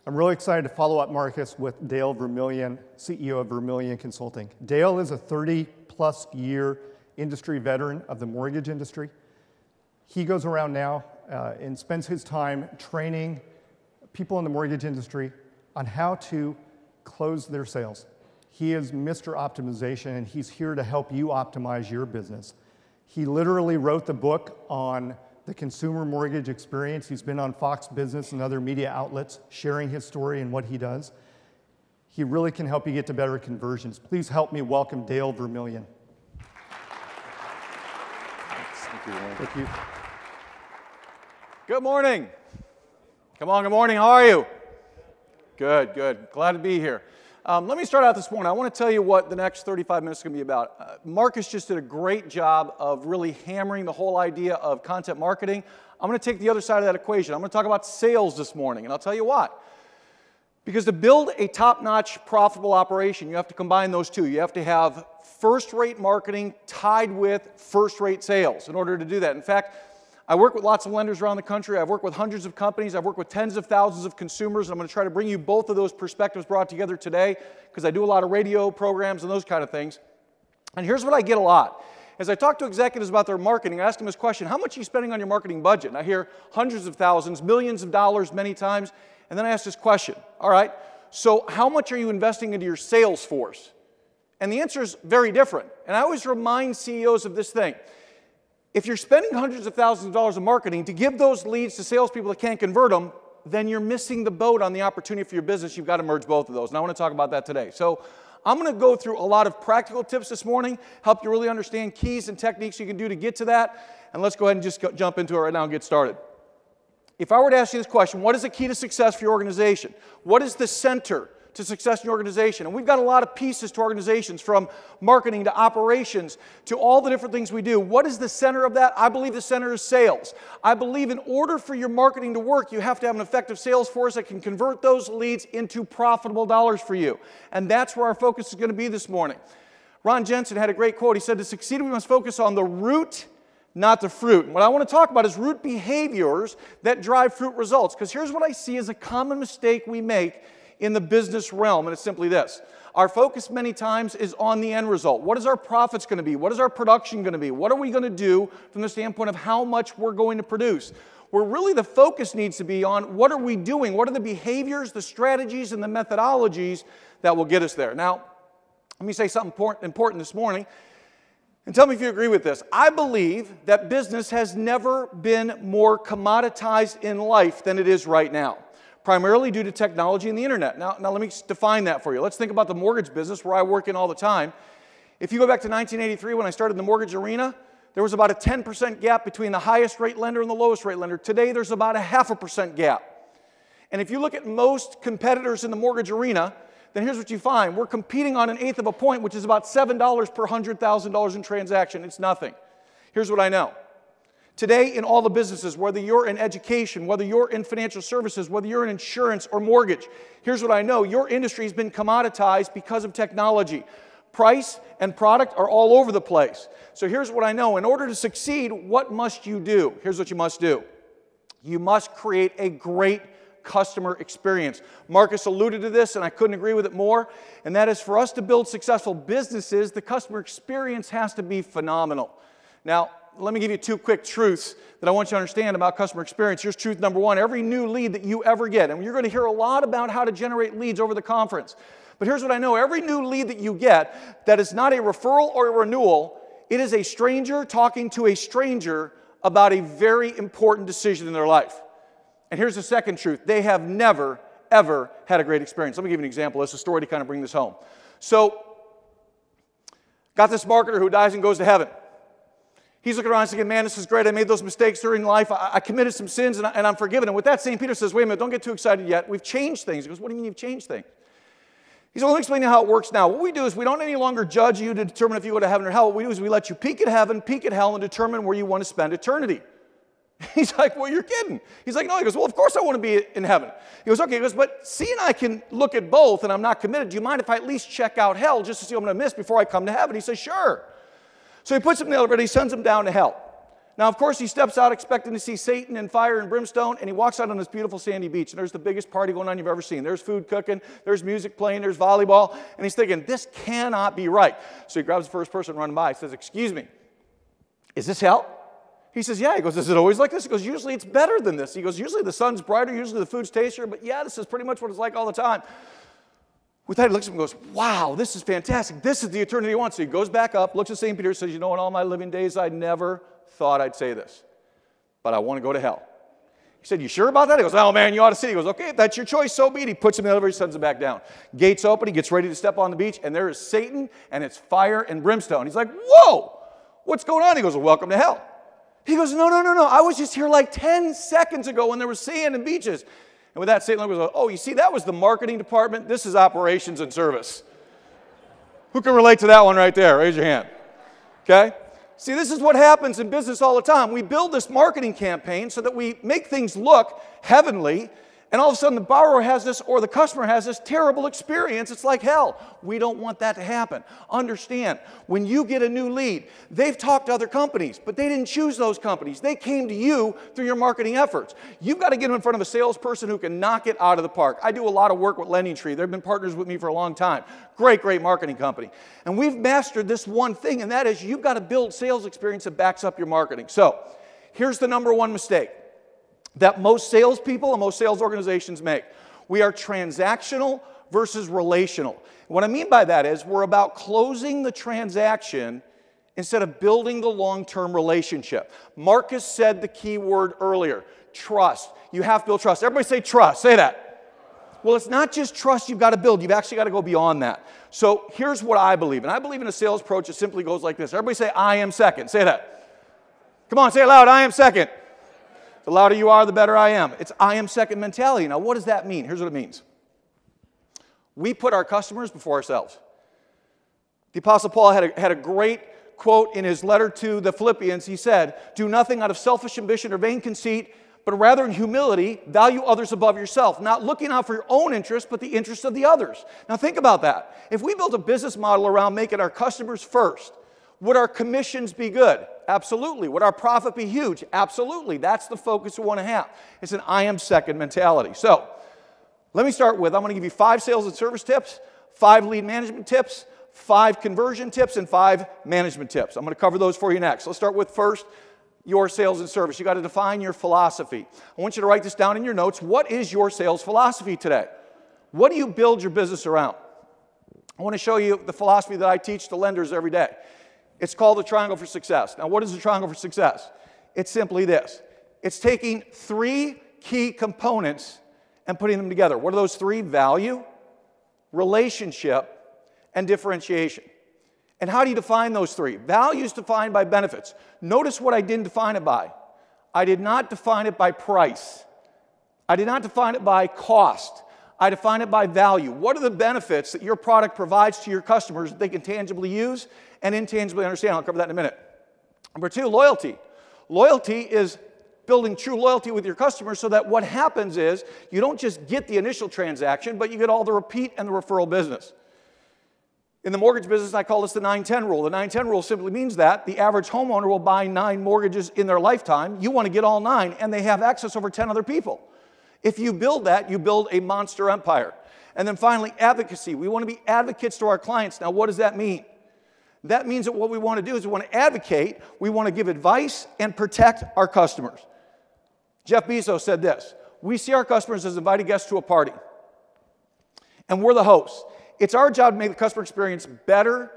I'm really excited to follow up Marcus with Dale Vermillion, CEO of Vermillion Consulting. Dale is a 30-plus year industry veteran of the mortgage industry. He goes around now and spends his time training people in the mortgage industry on how to close their sales. He is Mr. Optimization, and he's here to help you optimize your business. He literally wrote the book on the consumer mortgage experience. He's been on Fox Business and other media outlets sharing his story and what he does. He really can help you get to better conversions. Please help me welcome Dale Vermillion. Thank you, Wayne. Thank you. Good morning. Come on, good morning. How are you? Good, good. Glad to be here. Let me start out this morning. I want to tell you what the next 35 minutes is going to be about. Marcus just did a great job of really hammering the whole idea of content marketing. I'm going to take the other side of that equation. I'm going to talk about sales this morning, and I'll tell you why. Because to build a top-notch, profitable operation, you have to combine those two. You have to have first-rate marketing tied with first-rate sales in order to do that. In fact, I work with lots of lenders around the country. I've worked with hundreds of companies. I've worked with tens of thousands of consumers. And I'm going to try to bring you both of those perspectives brought together today because I do a lot of radio programs and those kind of things. And here's what I get a lot. As I talk to executives about their marketing, I ask them this question: how much are you spending on your marketing budget? And I hear hundreds of thousands, millions of dollars many times. And then I ask this question: all right, so how much are you investing into your sales force? And the answer is very different. And I always remind CEOs of this thing. If you're spending hundreds of thousands of dollars in marketing to give those leads to salespeople that can't convert them, then you're missing the boat on the opportunity for your business. You've got to merge both of those. And I want to talk about that today. So I'm going to go through a lot of practical tips this morning, help you really understand keys and techniques you can do to get to that. And let's go ahead and just jump into it right now and get started. If I were to ask you this question, what is the key to success for your organization? What is the center to success in your organization? And we've got a lot of pieces to organizations, from marketing to operations to all the different things we do. What is the center of that? I believe the center is sales. I believe in order for your marketing to work, you have to have an effective sales force that can convert those leads into profitable dollars for you. And that's where our focus is going to be this morning. Ron Jensen had a great quote. He said, to succeed, we must focus on the root, not the fruit. And what I want to talk about is root behaviors that drive fruit results. Because here's what I see as a common mistake we make in the business realm, and it's simply this. Our focus many times is on the end result. What is our profits going to be? What is our production going to be? What are we going to do from the standpoint of how much we're going to produce? Where really the focus needs to be on what are we doing? What are the behaviors, the strategies, and the methodologies that will get us there? Now, let me say something important this morning, and tell me if you agree with this. I believe that business has never been more commoditized in life than it is right now, primarily due to technology and the internet. Now let me define that for you. Let's think about the mortgage business where I work in all the time. If you go back to 1983 when I started in the mortgage arena, there was about a 10% gap between the highest rate lender and the lowest rate lender. Today there's about a 0.5% gap. And if you look at most competitors in the mortgage arena, then here's what you find. We're competing on 1/8 of a point, which is about $7 per $100,000 in transaction. It's nothing. Here's what I know. Today, in all the businesses, whether you're in education, whether you're in financial services, whether you're in insurance or mortgage, here's what I know. Your industry has been commoditized because of technology. Price and product are all over the place. So here's what I know. In order to succeed, what must you do? Here's what you must do. You must create a great customer experience. Marcus alluded to this, and I couldn't agree with it more, and that is, for us to build successful businesses, the customer experience has to be phenomenal. Now, let me give you 2 quick truths that I want you to understand about customer experience. Here's truth number 1. Every new lead that you ever get, and you're going to hear a lot about how to generate leads over the conference, but here's what I know. Every new lead that you get that is not a referral or a renewal, it is a stranger talking to a stranger about a very important decision in their life. And here's the second truth. They have never, ever had a great experience. Let me give you an example. It's a story to kind of bring this home. So, got this marketer who dies and goes to heaven. He's looking around and saying, man, this is great. I made those mistakes during life. I committed some sins, and I'm forgiven. And with that, St. Peter says, wait a minute, don't get too excited yet. We've changed things. He goes, what do you mean you've changed things? He said, well, let me explain to you how it works now. What we do is we don't any longer judge you to determine if you go to heaven or hell. What we do is we let you peek at heaven, peek at hell, and determine where you want to spend eternity. He's like, well, you're kidding. He's like, no. He goes, well, of course I want to be in heaven. He goes, okay. He goes, but C and I can look at both, and I'm not committed. Do you mind if I at least check out hell just to see what I'm going to miss before I come to heaven? He says, sure. So he puts him in the elevator. He sends him down to hell. Now, of course, he steps out expecting to see Satan and fire and brimstone, and he walks out on this beautiful sandy beach, and there's the biggest party going on you've ever seen. There's food cooking, there's music playing, there's volleyball, and he's thinking, this cannot be right. So he grabs the first person running by, says, excuse me, is this hell? He says, yeah. He goes, is it always like this? He goes, usually it's better than this. He goes, usually the sun's brighter, usually the food's tastier, but yeah, this is pretty much what it's like all the time. With that, he looks at him and goes, wow, this is fantastic. This is the eternity he wants. So he goes back up, looks at St. Peter, says, you know, in all my living days, I never thought I'd say this, but I want to go to hell. He said, you sure about that? He goes, oh, man, you ought to see. He goes, okay, if that's your choice, so be it. He puts him in the elevator, sends him back down. Gates open, he gets ready to step on the beach, and there is Satan, and it's fire and brimstone. He's like, whoa, what's going on? He goes, well, welcome to hell. He goes, no, I was just here like 10 seconds ago when there was sand and beaches. And with that, Satan goes, oh, you see, that was the marketing department. This is operations and service. Who can relate to that one right there? Raise your hand. Okay? See, this is what happens in business all the time. We build this marketing campaign so that we make things look heavenly, and all of a sudden the borrower has this or the customer has this terrible experience. It's like hell. We don't want that to happen. Understand, when you get a new lead, they've talked to other companies, but they didn't choose those companies. They came to you through your marketing efforts. You've got to get them in front of a salesperson who can knock it out of the park. I do a lot of work with LendingTree. They've been partners with me for a long time. Great marketing company. And we've mastered this one thing, and that is you've got to build sales experience that backs up your marketing. So here's the number one mistake that most salespeople and most sales organizations make. We are transactional versus relational. What I mean by that is we're about closing the transaction instead of building the long-term relationship. Marcus said the key word earlier, trust. You have to build trust. Everybody say trust. Say that. Well, it's not just trust you've got to build. You've actually got to go beyond that. So here's what I believe. And I believe in a sales approach that simply goes like this. Everybody say, I am second. Say that. Come on, say it loud. I am second. The louder you are, the better I am. It's I am second mentality. Now, what does that mean? Here's what it means. We put our customers before ourselves. The Apostle Paul had a great quote in his letter to the Philippians. He said, do nothing out of selfish ambition or vain conceit, but rather in humility, value others above yourself, not looking out for your own interest, but the interest of the others. Now, think about that. If we built a business model around making our customers first, would our commissions be good? Absolutely. Would our profit be huge? Absolutely. That's the focus we want to have. It's an I am second mentality. So let me start with, I'm going to give you 5 sales and service tips, 5 lead management tips, 5 conversion tips, and 5 management tips. I'm going to cover those for you next. Let's start with first, your sales and service. You've got to define your philosophy. I want you to write this down in your notes. What is your sales philosophy today? What do you build your business around? I want to show you the philosophy that I teach to lenders every day. It's called the triangle for success. Now, what is the triangle for success? It's simply this. It's taking 3 key components and putting them together. What are those 3? Value, relationship, and differentiation. And how do you define those 3? Value is defined by benefits. Notice what I didn't define it by. I did not define it by price. I did not define it by cost. I define it by value. What are the benefits that your product provides to your customers that they can tangibly use and intangibly understand? I'll cover that in a minute. Number 2, loyalty. Loyalty is building true loyalty with your customers so that what happens is you don't just get the initial transaction, but you get all the repeat and the referral business. In the mortgage business, I call this the 9-10 rule. The 9-10 rule simply means that the average homeowner will buy 9 mortgages in their lifetime. You want to get all 9, and they have access over 10 other people. If you build that, you build a monster empire. And then finally, advocacy. We want to be advocates to our clients. Now, what does that mean? That means that what we want to do is we want to advocate, we want to give advice, and protect our customers. Jeff Bezos said this, we see our customers as invited guests to a party, and we're the hosts. It's our job to make the customer experience better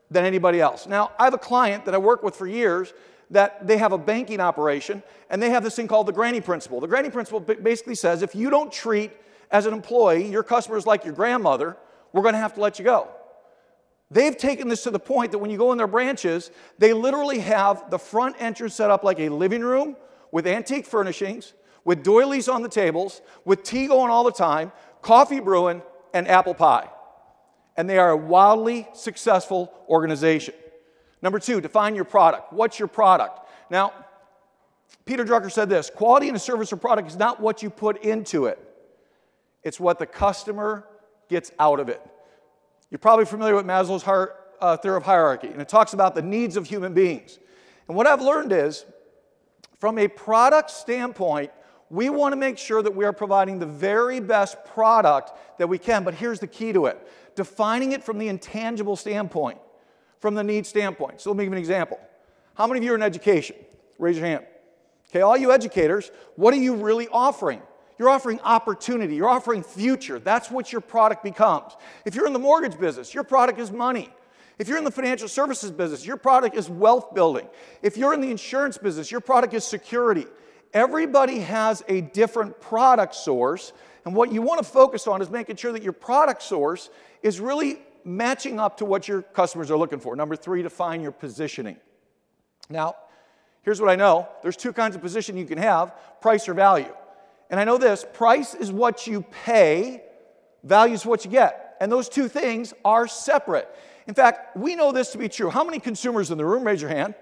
than anybody else. Now, I have a client that I work with for years that they have a banking operation, and they have this thing called the granny principle. The granny principle basically says if you don't treat, as an employee, your customers like your grandmother, we're going to have to let you go. They've taken this to the point that when you go in their branches, they literally have the front entrance set up like a living room with antique furnishings, with doilies on the tables, with tea going all the time, coffee brewing, and apple pie. And they are a wildly successful organization. Number 2, define your product. What's your product? Now, Peter Drucker said this, quality in a service or product is not what you put into it. It's what the customer gets out of it. You're probably familiar with Maslow's theory of hierarchy, and it talks about the needs of human beings. And what I've learned is From a product standpoint, we want to make sure that we are providing the very best product that we can, but here's the key to it. Defining it from the intangible standpoint, from the need standpoint. So let me give you an example. How many of you are in education? Raise your hand. Okay, all you educators, what are you really offering? You're offering opportunity. You're offering future. That's what your product becomes. If you're in the mortgage business, your product is money. If you're in the financial services business, your product is wealth building. If you're in the insurance business, your product is security. Everybody has a different product source, and what you want to focus on is making sure that your product source is really matching up to what your customers are looking for. Number 3, define your positioning. Now, here's what I know. There's 2 kinds of position you can have, price or value. And I know this, price is what you pay, value is what you get. And those 2 things are separate. In fact, we know this to be true. How many consumers in the room? Raise your hand.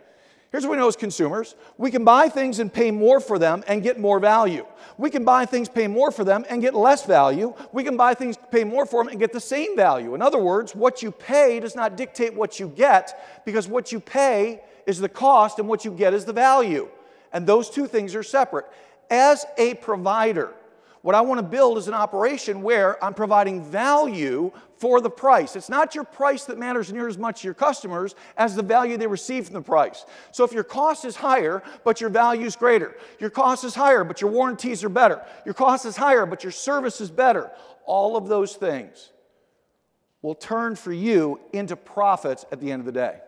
Here's what we know as consumers. We can buy things and pay more for them and get more value. We can buy things, pay more for them, and get less value. We can buy things, pay more for them, and get the same value. In other words, what you pay does not dictate what you get, because what you pay is the cost and what you get is the value. And those 2 things are separate. As a provider, what I want to build is an operation where I'm providing value for the price. It's not your price that matters near as much to your customers as the value they receive from the price. So if your cost is higher, but your value is greater, your cost is higher, but your warranties are better, your cost is higher, but your service is better, all of those things will turn for you into profits at the end of the day.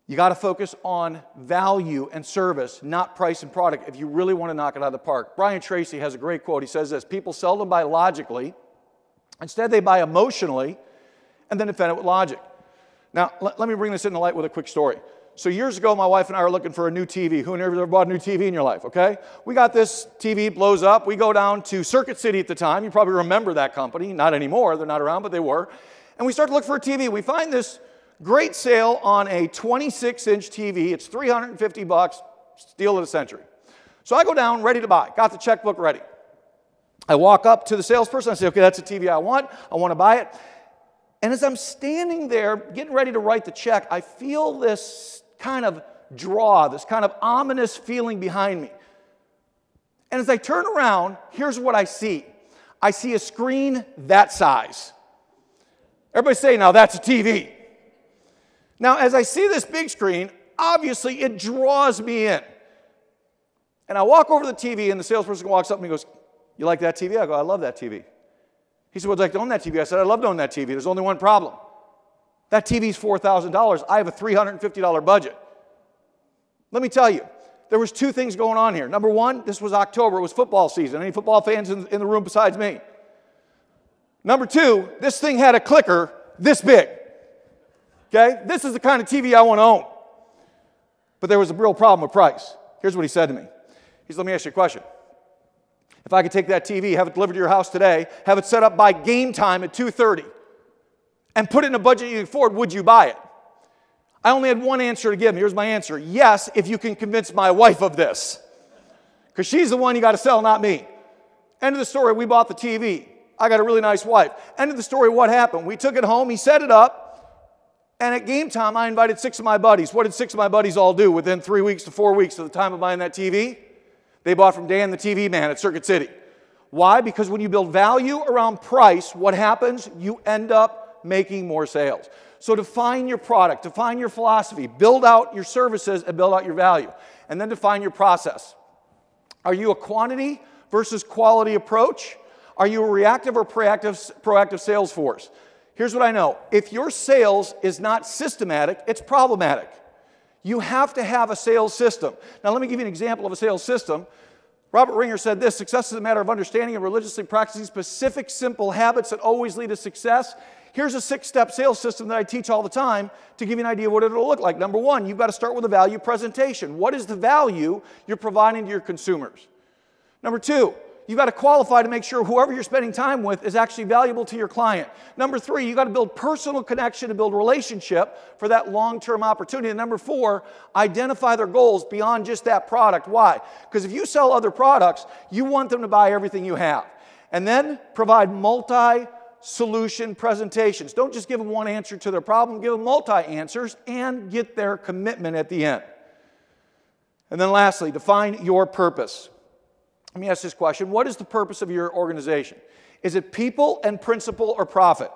You got to focus on value and service, not price and product, if you really want to knock it out of the park. Brian Tracy has a great quote. He says this: people seldom buy logically. Instead, they buy emotionally and then defend it with logic. Now, let me bring this into light with a quick story. So years ago, my wife and I were looking for a new TV. Who ever bought a new TV in your life, okay? We got this TV, blows up. We go down to Circuit City at the time. You probably remember that company. Not anymore. They're not around, but they were. And we start to look for a TV. We find this great sale on a 26-inch TV. It's $350, steal of the century. So I go down, ready to buy. Got the checkbook ready. I walk up to the salesperson. I say, okay, that's the TV I want. I want to buy it. And as I'm standing there, getting ready to write the check, I feel this kind of draw, this kind of ominous feeling behind me. And as I turn around, here's what I see. I see a screen that size. Everybody say, now that's a TV. Now, as I see this big screen, obviously it draws me in. And I walk over to the TV, and the salesperson walks up and he goes, you like that TV? I go, I love that TV. He said, would you like to own that TV? I said, I'd love to own that TV. There's only one problem. That TV's $4,000. I have a $350 budget. Let me tell you, there was 2 things going on here. Number 1, this was October. It was football season. Any football fans in the room besides me? Number 2, this thing had a clicker this big. Okay? This is the kind of TV I want to own. But there was a real problem with price. Here's what he said to me. He said, let me ask you a question. If I could take that TV, have it delivered to your house today, have it set up by game time at 2:30, and put it in a budget you can afford, would you buy it? I only had one answer to give him. Here's my answer. Yes, if you can convince my wife of this. Because she's the one you got to sell, not me. End of the story, we bought the TV. I got a really nice wife. End of the story, what happened? We took it home, he set it up, and at game time, I invited 6 of my buddies. What did 6 of my buddies all do within 3 weeks to 4 weeks of the time of buying that TV? They bought from Dan the TV man at Circuit City. Why? Because when you build value around price, what happens? You end up making more sales. So define your product, define your philosophy, build out your services, and build out your value. And then define your process. Are you a quantity versus quality approach? Are you a reactive or proactive sales force? Here's what I know. If your sales is not systematic, it's problematic. You have to have a sales system. Now, let me give you an example of a sales system. Robert Ringer said this: success is a matter of understanding and religiously practicing specific, simple habits that always lead to success. Here's a 6-step sales system that I teach all the time to give you an idea of what it'll look like. Number 1, you've got to start with a value presentation. What is the value you're providing to your consumers? Number 2, you've got to qualify to make sure whoever you're spending time with is actually valuable to your client. Number 3, you've got to build personal connection and build relationship for that long-term opportunity. And number 4, identify their goals beyond just that product. Why? Because if you sell other products, you want them to buy everything you have. And then provide multi-solution presentations. Don't just give them one answer to their problem, give them multi-answers and get their commitment at the end. And then lastly, define your purpose. Let me ask this question. What is the purpose of your organization? Is it people and principle or profit?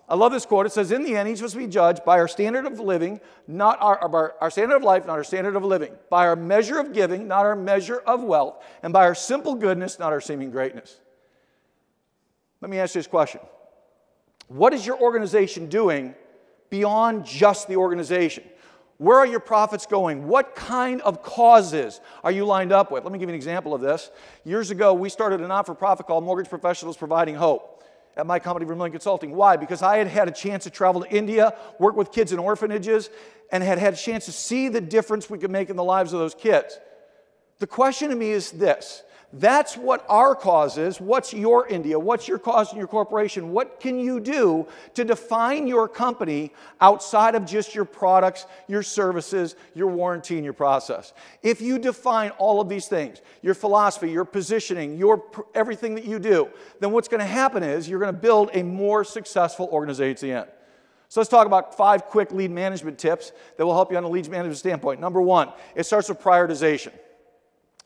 I love this quote. It says, in the end, each of us will be judged by our standard of living, not our standard of life, not our standard of living, by our measure of giving, not our measure of wealth, and by our simple goodness, not our seeming greatness. Let me ask you this question. What is your organization doing beyond just the organization? Where are your profits going? What kind of causes are you lined up with? Let me give you an example of this. Years ago, we started a not-for-profit called Mortgage Professionals Providing Hope at my company, Vermillion Consulting. Why? Because I had had a chance to travel to India, work with kids in orphanages, and had had a chance to see the difference we could make in the lives of those kids. The question to me is this. That's what our cause is. What's your India? What's your cause in your corporation? What can you do to define your company outside of just your products, your services, your warranty, and your process? If you define all of these things, your philosophy, your positioning, everything that you do, then what's going to happen is you're going to build a more successful organization at the end. So let's talk about 5 quick lead management tips that will help you on a lead management standpoint. Number 1, it starts with prioritization.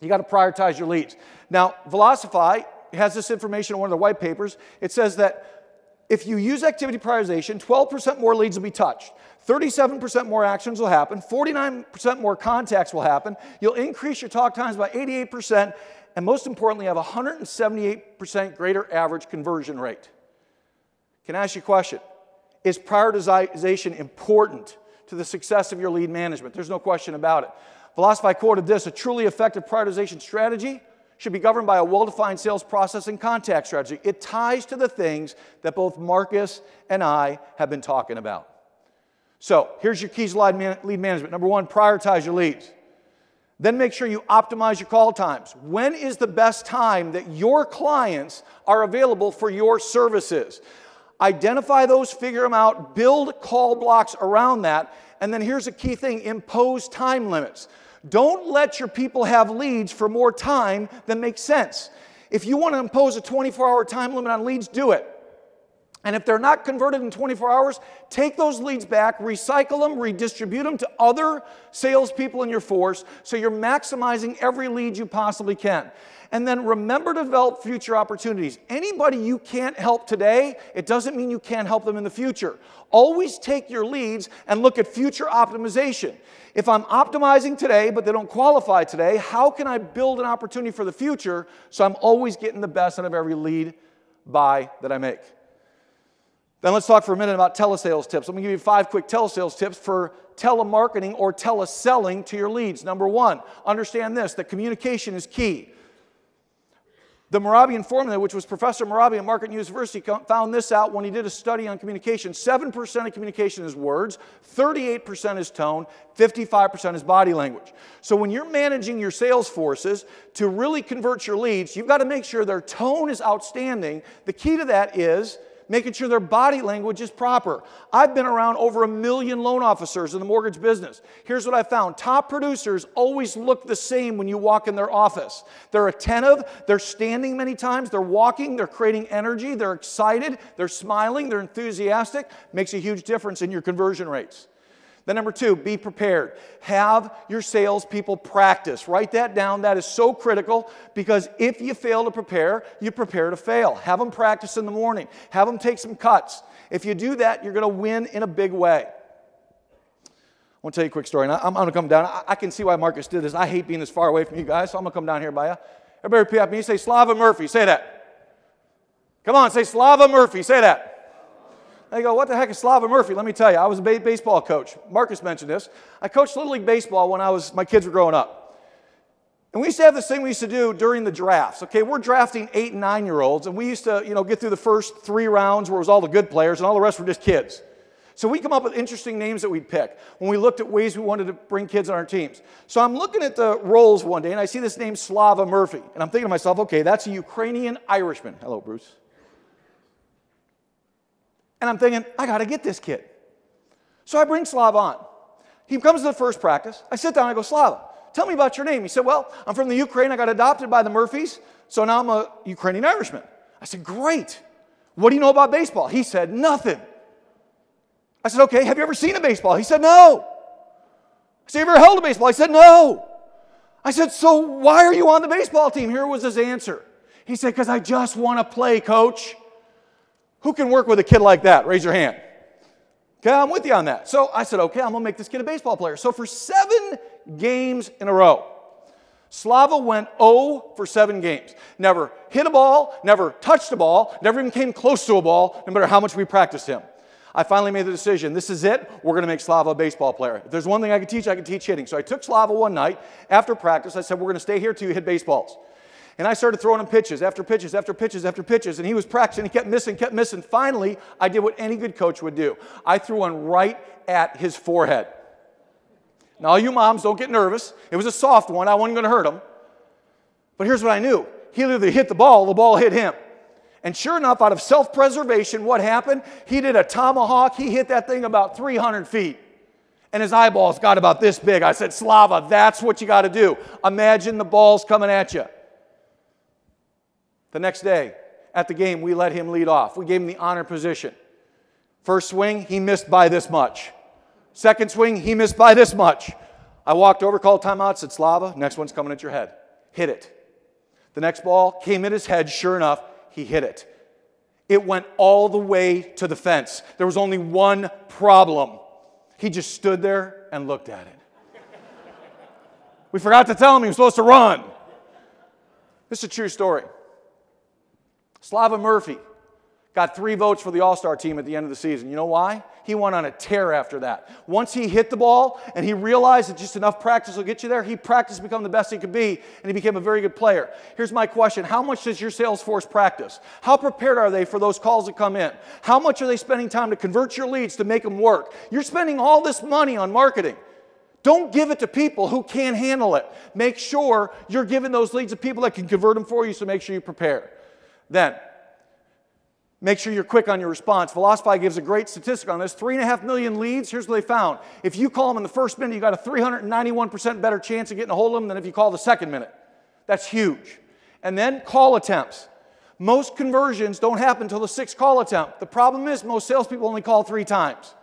You got to prioritize your leads. Now, Velocify has this information in one of the white papers. It says that if you use activity prioritization, 12% more leads will be touched, 37% more actions will happen, 49% more contacts will happen, you'll increase your talk times by 88%, and most importantly, have a 178% greater average conversion rate. Can I ask you a question? Is prioritization important to the success of your lead management? There's no question about it. Velocify quoted this, a truly effective prioritization strategy should be governed by a well-defined sales process and contact strategy. It ties to the things that both Marcus and I have been talking about. So here's your keys to lead management. Number 1, prioritize your leads. Then make sure you optimize your call times. When is the best time that your clients are available for your services? Identify those, figure them out, build call blocks around that, and then here's a key thing, impose time limits. Don't let your people have leads for more time than makes sense. If you want to impose a 24-hour time limit on leads, do it. And if they're not converted in 24 hours, take those leads back, recycle them, redistribute them to other salespeople in your force so you're maximizing every lead you possibly can. And then remember to develop future opportunities. Anybody you can't help today, it doesn't mean you can't help them in the future. Always take your leads and look at future optimization. If I'm optimizing today, but they don't qualify today, how can I build an opportunity for the future so I'm always getting the best out of every lead buy that I make? Then let's talk for a minute about telesales tips. I'm going to give you 5 quick telesales tips for telemarketing or teleselling to your leads. Number 1, understand this, that communication is key. The Morabian formula, which was Professor Morabi at Marquette University, found this out when he did a study on communication. 7% of communication is words, 38% is tone, 55% is body language. So when you're managing your sales forces to really convert your leads, you've got to make sure their tone is outstanding. The key to that is making sure their body language is proper. I've been around over 1 million loan officers in the mortgage business. Here's what I found. Top producers always look the same when you walk in their office. They're attentive, they're standing many times, they're walking, they're creating energy, they're excited, they're smiling, they're enthusiastic. Makes a huge difference in your conversion rates. Then number 2, be prepared. Have your salespeople practice. Write that down. That is so critical because if you fail to prepare, you prepare to fail. Have them practice in the morning. Have them take some cuts. If you do that, you're going to win in a big way. I want to tell you a quick story. And I'm going to come down. I can see why Marcus did this. I hate being this far away from you guys, so I'm going to come down here by you. Everybody repeat after me. Say Slava Murphy. Say that. Come on, say Slava Murphy. Say that. They go, what the heck is Slava Murphy? Let me tell you, I was a baseball coach. Marcus mentioned this. I coached Little League Baseball when my kids were growing up. And we used to have this thing we used to do during the drafts. Okay, we're drafting 8 and 9-year-olds, and we used to, get through the first 3 rounds where it was all the good players, and all the rest were just kids. So we come up with interesting names that we'd pick when we looked at ways we wanted to bring kids on our teams. So I'm looking at the roles one day, and I see this name Slava Murphy. And I'm thinking to myself, okay, that's a Ukrainian Irishman. Hello, Bruce. And I'm thinking, I got to get this kid. So I bring Slava on. He comes to the first practice. I sit down and I go, Slava, tell me about your name. He said, well, I'm from the Ukraine. I got adopted by the Murphys, so now I'm a Ukrainian Irishman. I said, great. What do you know about baseball? He said, nothing. I said, okay, have you ever seen a baseball? He said, no. I said, have you ever held a baseball? He said, no. I said, so why are you on the baseball team? Here was his answer. He said, because I just want to play, coach. Who can work with a kid like that? Raise your hand. Okay, I'm with you on that. So I said, okay, I'm going to make this kid a baseball player. So for 7 games in a row, Slava went 0 for 7 games. Never hit a ball, never touched a ball, never even came close to a ball, no matter how much we practiced him. I finally made the decision. This is it. We're going to make Slava a baseball player. If there's one thing I could teach hitting. So I took Slava one night after practice. I said, we're going to stay here till you hit baseballs. And I started throwing him pitches after pitches after pitches after pitches. And he was practicing. He kept missing, kept missing. Finally, I did what any good coach would do. I threw one right at his forehead. Now, all you moms, don't get nervous. It was a soft one. I wasn't going to hurt him. But here's what I knew. He either hit the ball hit him. And sure enough, out of self-preservation, what happened? He did a tomahawk. He hit that thing about 300 feet. And his eyeballs got about this big. I said, Slava, that's what you got to do. Imagine the ball's coming at you. The next day, at the game, we let him lead off. We gave him the honor position. First swing, he missed by this much. Second swing, he missed by this much. I walked over, called timeout, said, Slava, next one's coming at your head. Hit it. The next ball came at his head. Sure enough, he hit it. It went all the way to the fence. There was only one problem. He just stood there and looked at it. We forgot to tell him he was supposed to run. This is a true story. Slava Murphy got 3 votes for the All-Star team at the end of the season. You know why? He went on a tear after that. Once he hit the ball and he realized that just enough practice will get you there, he practiced to become the best he could be, and he became a very good player. Here's my question. How much does your sales force practice? How prepared are they for those calls that come in? How much are they spending time to convert your leads to make them work? You're spending all this money on marketing. Don't give it to people who can't handle it. Make sure you're giving those leads to people that can convert them for you, so make sure you prepare. Then, make sure you're quick on your response. Velocify gives a great statistic on this. 3.5 million leads, here's what they found. If you call them in the first minute, you got a 391% better chance of getting a hold of them than if you call the second minute. That's huge. And then call attempts. Most conversions don't happen until the 6th call attempt. The problem is most salespeople only call 3 times.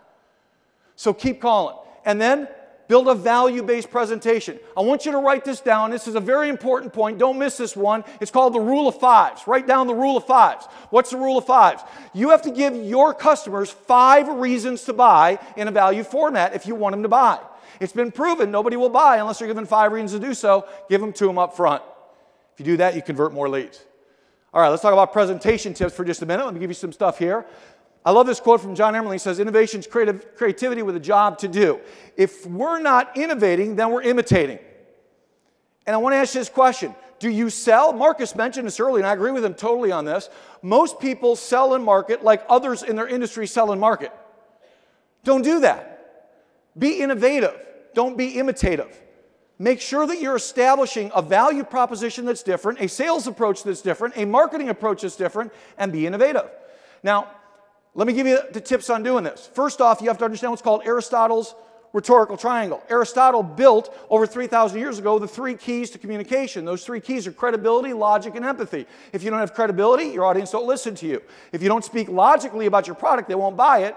So keep calling. And then build a value-based presentation. I want you to write this down. This is a very important point. Don't miss this one. It's called the rule of 5s. Write down the rule of 5s. What's the rule of 5s? You have to give your customers 5 reasons to buy in a value format if you want them to buy. It's been proven nobody will buy unless you're given 5 reasons to do so. Give them to them up front. If you do that, you convert more leads. All right, let's talk about presentation tips for just a minute. Let me give you some stuff here. I love this quote from John Emerling. He says, innovation is creativity with a job to do. If we're not innovating, then we're imitating. And I want to ask you this question. Do you sell? Marcus mentioned this earlier, and I agree with him totally on this. Most people sell and market like others in their industry sell and market. Don't do that. Be innovative. Don't be imitative. Make sure that you're establishing a value proposition that's different, a sales approach that's different, a marketing approach that's different, and be innovative. Now, let me give you the tips on doing this. First off, you have to understand what's called Aristotle's rhetorical triangle. Aristotle built over 3,000 years ago the 3 keys to communication. Those 3 keys are credibility, logic, and empathy. If you don't have credibility, your audience don't listen to you. If you don't speak logically about your product, they won't buy it.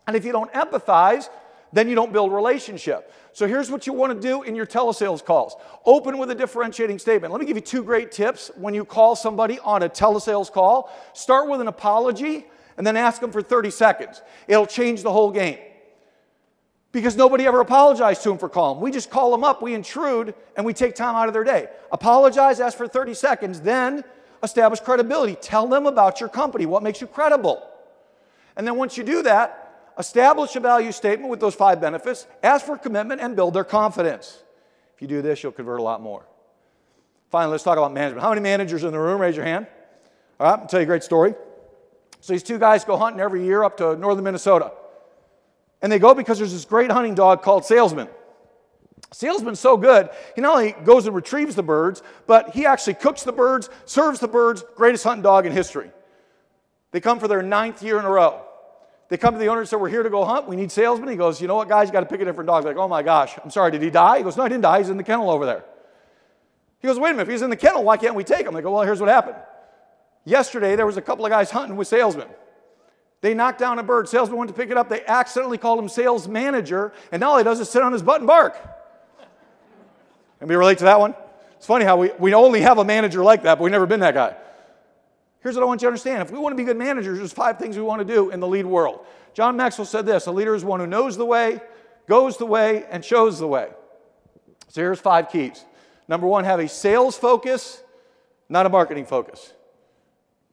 And if you don't empathize, then you don't build relationship. So here's what you want to do in your telesales calls. Open with a differentiating statement. Let me give you 2 great tips when you call somebody on a telesales call. Start with an apology and then ask them for 30 seconds. It'll change the whole game. Because nobody ever apologized to them for calling. We just call them up, we intrude, and we take time out of their day. Apologize, ask for 30 seconds, then establish credibility. Tell them about your company, what makes you credible. And then once you do that, establish a value statement with those 5 benefits, ask for commitment, and build their confidence. If you do this, you'll convert a lot more. Finally, let's talk about management. How many managers in the room? Raise your hand. All right, I'll tell you a great story. So these 2 guys go hunting every year up to northern Minnesota. And they go because there's this great hunting dog called Salesman. Salesman's so good, he not only goes and retrieves the birds, but he actually cooks the birds, serves the birds, greatest hunting dog in history. They come for their 9th year in a row. They come to the owner and say, we're here to go hunt. We need Salesman. He goes, you know what, guys, you got to pick a different dog. They're like, oh my gosh, I'm sorry, did he die? He goes, no, he didn't die. He's in the kennel over there. He goes, wait a minute, if he's in the kennel, why can't we take him? They go, well, here's what happened. Yesterday, there was a couple of guys hunting with Salesman. They knocked down a bird. Salesman went to pick it up. They accidentally called him sales manager, and now all he does is sit on his butt and bark. Anybody relate to that one? It's funny how we only have a manager like that, but we've never been that guy. Here's what I want you to understand. If we want to be good managers, there's 5 things we want to do in the lead world. John Maxwell said this: a leader is one who knows the way, goes the way, and shows the way. So here's 5 keys. Number 1, have a sales focus, not a marketing focus.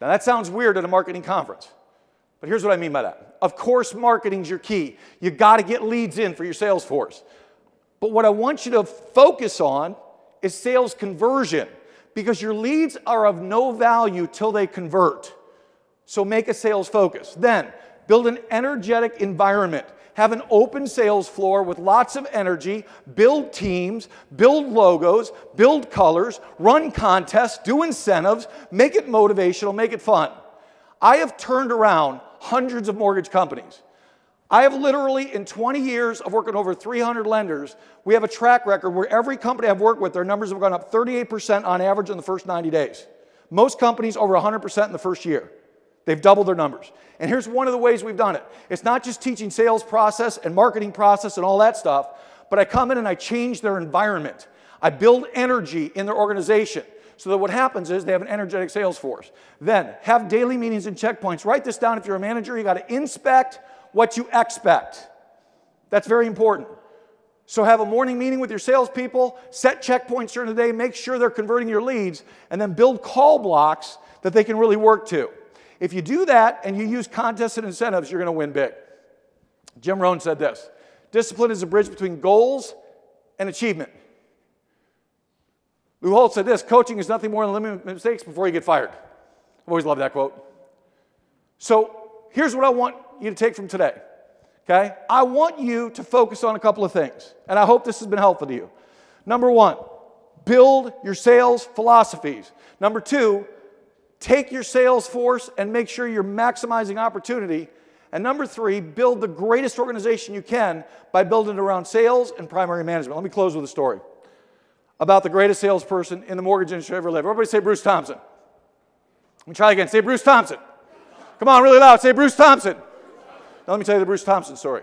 Now that sounds weird at a marketing conference, but here's what I mean by that. Of course, marketing's your key. You got to get leads in for your sales force. But what I want you to focus on is sales conversion, because your leads are of no value till they convert. So make a sales focus. Then, build an energetic environment. Have an open sales floor with lots of energy. Build teams, build logos, build colors, run contests, do incentives, make it motivational, make it fun. I have turned around hundreds of mortgage companies. I have literally, in 20 years of working over 300 lenders, we have a track record where every company I've worked with, their numbers have gone up 38% on average in the first 90 days. Most companies over 100% in the first year. They've doubled their numbers. And here's one of the ways we've done it. It's not just teaching sales process and marketing process and all that stuff, but I come in and I change their environment. I build energy in their organization so that what happens is they have an energetic sales force. Then, have daily meetings and checkpoints. Write this down if you're a manager. You got to inspect what you expect. That's very important. So have a morning meeting with your salespeople, set checkpoints during the day, make sure they're converting your leads, and then build call blocks that they can really work to. If you do that and you use contests and incentives, you're going to win big. Jim Rohn said this: discipline is a bridge between goals and achievement. Lou Holt said this: coaching is nothing more than limiting mistakes before you get fired. I've always loved that quote. So here's what I want you to take from today, okay? I want you to focus on a couple of things, and I hope this has been helpful to you. Number 1, build your sales philosophies. Number 2, take your sales force and make sure you're maximizing opportunity. And number 3, build the greatest organization you can by building it around sales and primary management. Let me close with a story about the greatest salesperson in the mortgage industry ever lived. Everybody say Bruce Thompson. Let me try again. Say Bruce Thompson. Come on, really loud. Say Bruce Thompson. Now let me tell you the Bruce Thompson story.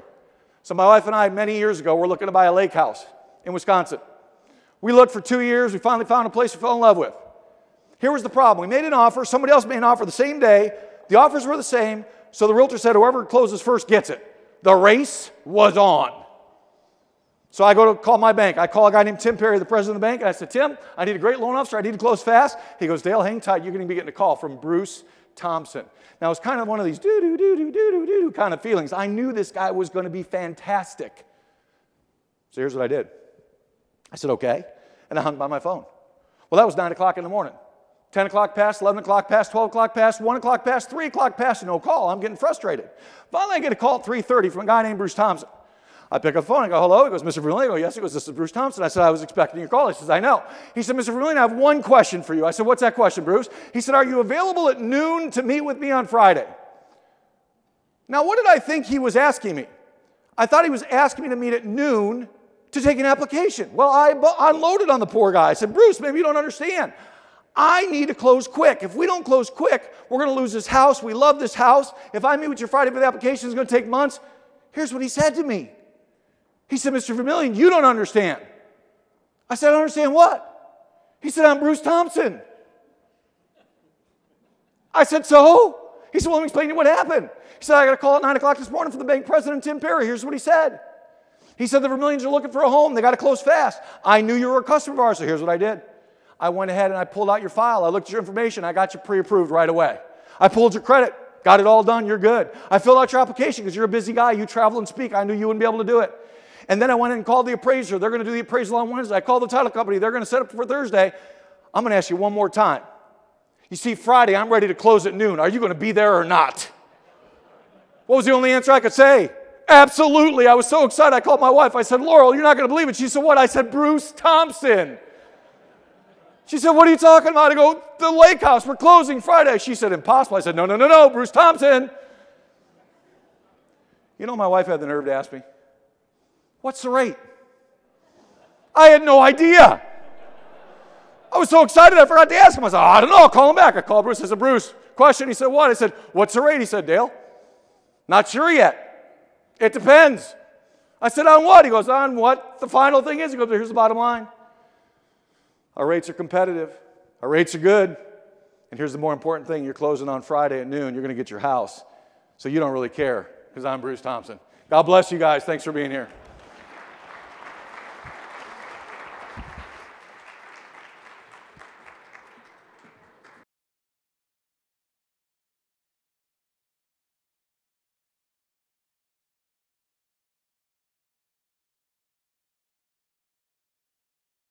So my wife and I, many years ago, were looking to buy a lake house in Wisconsin. We looked for 2 years. We finally found a place we fell in love with. Here was the problem. We made an offer. Somebody else made an offer the same day. The offers were the same. So the realtor said, whoever closes first gets it. The race was on. So I go to call my bank. I call a guy named Tim Perry, the president of the bank, and I said, Tim, I need a great loan officer. I need to close fast. He goes, Dale, hang tight. You're going to be getting a call from Bruce Thompson. Now, it's kind of one of these do-do-do-do-do-do-do kind of feelings. I knew this guy was going to be fantastic. So here's what I did. I said, okay, and I hung by my phone. Well, that was 9 o'clock in the morning. 10 o'clock passed, 11 o'clock passed, 12 o'clock passed, 1 o'clock passed, 3 o'clock passed, no call. I'm getting frustrated. Finally, I get a call at 3:30 from a guy named Bruce Thompson. I pick up the phone, I go, hello? He goes, Mr. Vermillion? I go, yes. He goes, this is Bruce Thompson. I said, I was expecting your call. He says, I know. He said, Mr. Vermillion, I have one question for you. I said, what's that question, Bruce? He said, are you available at noon to meet with me on Friday? Now, what did I think he was asking me? I thought he was asking me to meet at noon to take an application. Well, I unloaded on the poor guy. I said, Bruce, maybe you don't understand. I need to close quick. If we don't close quick, we're going to lose this house. We love this house. If I meet with you Friday for the application, it's going to take months. Here's what he said to me. He said, Mr. Vermillion, you don't understand. I said, I don't understand what? He said, I'm Bruce Thompson. I said, so? He said, well, let me explain to you what happened. He said, I got a call at 9 o'clock this morning from the bank president, Tim Perry. Here's what he said. He said, the Vermillions are looking for a home. They got to close fast. I knew you were a customer of ours, so here's what I did. I went ahead and I pulled out your file. I looked at your information. I got you pre-approved right away. I pulled your credit. Got it all done. You're good. I filled out your application because you're a busy guy. You travel and speak. I knew you wouldn't be able to do it. And then I went in and called the appraiser. They're going to do the appraisal on Wednesday. I called the title company. They're going to set up for Thursday. I'm going to ask you one more time. You see, Friday, I'm ready to close at noon. Are you going to be there or not? What was the only answer I could say? Absolutely. I was so excited. I called my wife. I said, Laurel, you're not going to believe it. She said, what? I said, Bruce Thompson. She said, what are you talking about? I go, the lake house. We're closing Friday. She said, impossible. I said, no, Bruce Thompson. You know, my wife had the nerve to ask me, what's the rate? I had no idea. I was so excited I forgot to ask him. I said, I don't know. I'll call him back. I called Bruce. I said, Bruce, question. He said, what? I said, what's the rate? He said, Dale, not sure yet. It depends. I said, on what? He goes, on what the final thing is. He goes, here's the bottom line. Our rates are competitive. Our rates are good. And here's the more important thing. You're closing on Friday at noon. You're going to get your house. So you don't really care because I'm Bruce Thompson. God bless you guys. Thanks for being here.